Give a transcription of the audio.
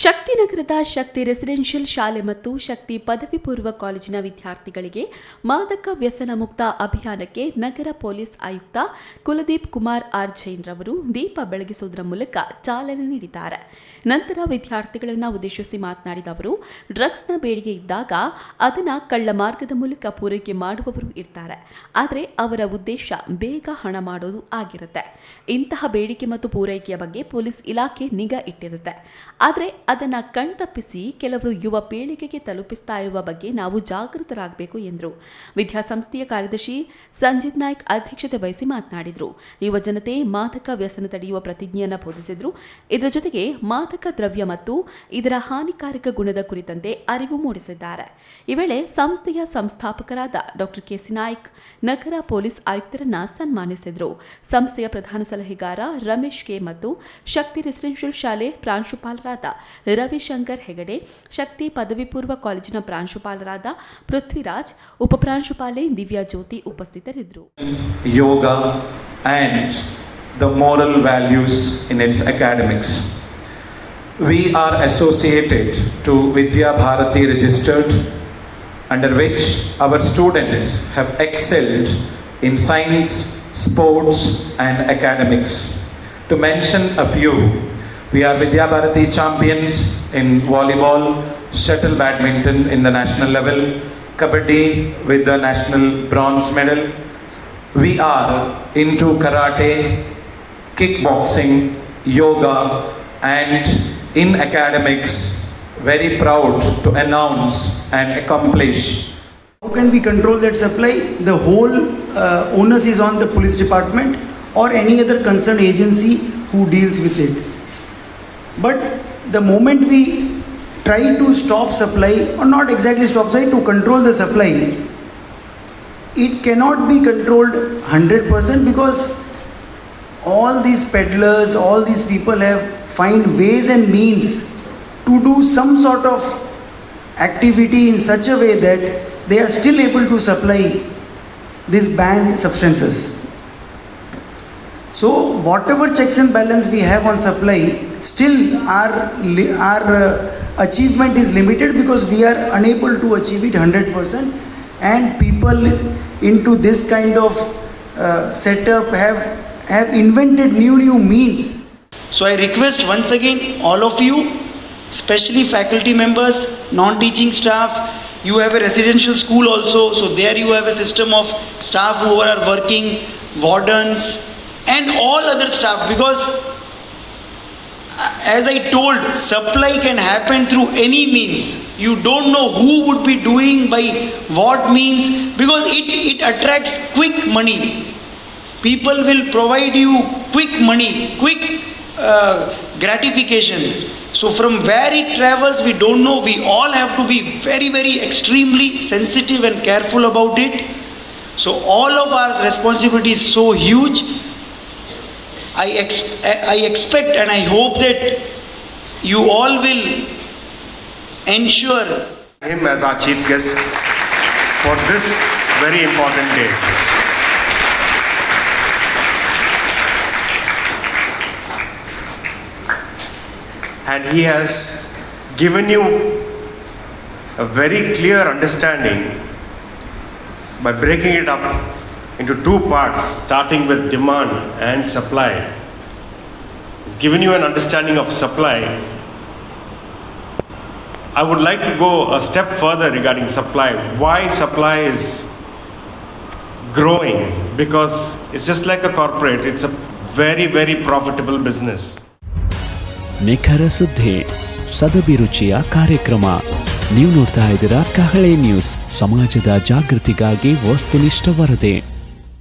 ಶಕ್ತಿನಗರದ ಶಕ್ತಿ residential ಶಾಲೆ ಮತ್ತು ಶಕ್ತಿ ಪದವಿ ಪೂರ್ವ ಕಾಲೇಜಿನ ವಿದ್ಯಾರ್ಥಿಗಳಿಗೆ ಮಾದಕ ವ್ಯಸನ ಮುಕ್ತ ಅಭಿಯಾನಕ್ಕೆ ನಗರ ಪೊಲೀಸ್ ಆಯುಕ್ತ ಕುಲದೀಪ್ ಕುಮಾರ್ ಆರ್ ಜೈನ್ ರವರು ದೀಪ ಬೆಳಗಿಸುವುದರ ಮೂಲಕ ಚಾಲನೆ ನೀಡಿದ್ದಾರೆ. ನಂತರ ವಿದ್ಯಾರ್ಥಿಗಳನ್ನು ಉದ್ದೇಶಿಸಿ ಮಾತನಾಡಿದ ಅವರು, ಡ್ರಗ್ಸ್ನ ಬೇಡಿಕೆ ಇದ್ದಾಗ ಅದನ್ನು ಕಳ್ಳ ಮಾರ್ಗದ ಮೂಲಕ ಪೂರೈಕೆ ಮಾಡುವವರು ಇರ್ತಾರೆ. ಆದರೆ ಅವರ ಉದ್ದೇಶ ಬೇಗ ಹಣ ಮಾಡೋದು ಆಗಿರುತ್ತೆ. ಇಂತಹ ಬೇಡಿಕೆ ಮತ್ತು ಪೂರೈಕೆಯ ಬಗ್ಗೆ ಪೊಲೀಸ್ ಇಲಾಖೆ ನಿಗಾ ಇಟ್ಟಿರುತ್ತೆ. ಆದರೆ ಅದನ್ನು ಕಣ್ತಪ್ಪಿಸಿ ಕೆಲವರು ಯುವ ಪೀಳಿಗೆಗೆ ತಲುಪಿಸ್ತಾ ಇರುವ ಬಗ್ಗೆ ನಾವು ಜಾಗೃತರಾಗಬೇಕು ಎಂದರು. ವಿದ್ಯಾಸಂಸ್ಥೆಯ ಕಾರ್ಯದರ್ಶಿ ಸಂಜಿತ್ ನಾಯ್ಕ್ ಅಧ್ಯಕ್ಷತೆ ವಹಿಸಿ ಮಾತನಾಡಿದರು. ಯುವ ಜನತೆ ಮಾದಕ ವ್ಯಸನ ತಡೆಯುವ ಪ್ರತಿಜ್ಞೆಯನ್ನು ಬೋಧಿಸಿದರು. ಇದರ ಜೊತೆಗೆ ಮಾದಕ ದ್ರವ್ಯ ಮತ್ತು ಇದರ ಹಾನಿಕಾರಕ ಗುಣದ ಕುರಿತಂತೆ ಅರಿವು ಮೂಡಿಸಿದ್ದಾರೆ. ಈ ವೇಳೆ ಸಂಸ್ಥೆಯ ಸಂಸ್ಥಾಪಕರಾದ ಡಾಕ್ಟರ್ ಕೆಸಿ ನಾಯ್ಕ್ ನಗರ ಪೊಲೀಸ್ ಆಯುಕ್ತರನ್ನ ಸನ್ಮಾನಿಸಿದರು. ಸಂಸ್ಥೆಯ ಪ್ರಧಾನ ಸಲಹೆಗಾರ ರಮೇಶ್ ಕೆ ಮತ್ತು ಶಕ್ತಿ ರೆಸಿಡೆನ್ಷಿಯಲ್ ಶಾಲೆ ಪ್ರಾಂಶುಪಾಲರಾದ ರವಿಶಂಕರ್ ಹೆಗಡೆ, ಶಕ್ತಿ ಪದವಿ ಪೂರ್ವ ಕಾಲೇಜಿನ ಪ್ರಾಂಶುಪಾಲರಾದ ಪೃಥ್ವಿರಾಜ್, ಉಪಪ್ರಾಂಶುಪಾಲೆ ದಿವ್ಯಾ ಜ್ಯೋತಿ ಉಪಸ್ಥಿತರಿದ್ದರು. ಯೋಗ and the moral values in its academics. We are associated to Vidya Bharati registered, under which our students have excelled in science, sports and academics. To mention a few, we are Vidya Bharati champions in volleyball, shuttle badminton in the national level, kabaddi with the national bronze medal. We are into karate, kickboxing, yoga and in academics, very proud to announce and accomplish. How can we control that supply? The whole onus is on the police department or any other concerned agency who deals with it. But the moment we try to stop supply, or not exactly stop supply, to control the supply, it cannot be controlled 100% because all these peddlers, all these people have find ways and means to do some sort of activity in such a way that they are still able to supply these banned substances. So whatever checks and balance we have on supply, still our achievement is limited because we are unable to achieve it 100%, and people into this kind of setup have invented new means. So I request once again all of you, especially faculty members, non-teaching staff, you have a residential school also, so there you have a system of staff who are working, wardens and all other staff, because as I told, supply can happen through any means. You don't know who would be doing by what means, because it attracts quick money. People will provide you quick money, quick gratification. So from where it travels, we don't know. We all have to be very extremely sensitive and careful about it. So all of our responsibility is so huge. I expect and I hope that you all will ensure him as our chief guest for this very important day. And he has given you a very clear understanding by breaking it up into two parts, starting with demand and supply. He's given you an understanding of supply. I would like to go a step further regarding supply. Why supply is growing? Because it's just like a corporate. It's a very profitable business. ನಿಖರ ಸುದ್ದಿ, ಸದಭಿರುಚಿಯ ಕಾರ್ಯಕ್ರಮ. ನೀವು ನೋಡ್ತಾ ಇದ್ದೀರಾ ಕಹಳೆ news, ಸಮಾಜದ ಜಾಗೃತಿಗಾಗಿ ವಸ್ತುನಿಷ್ಠ ವರದಿ.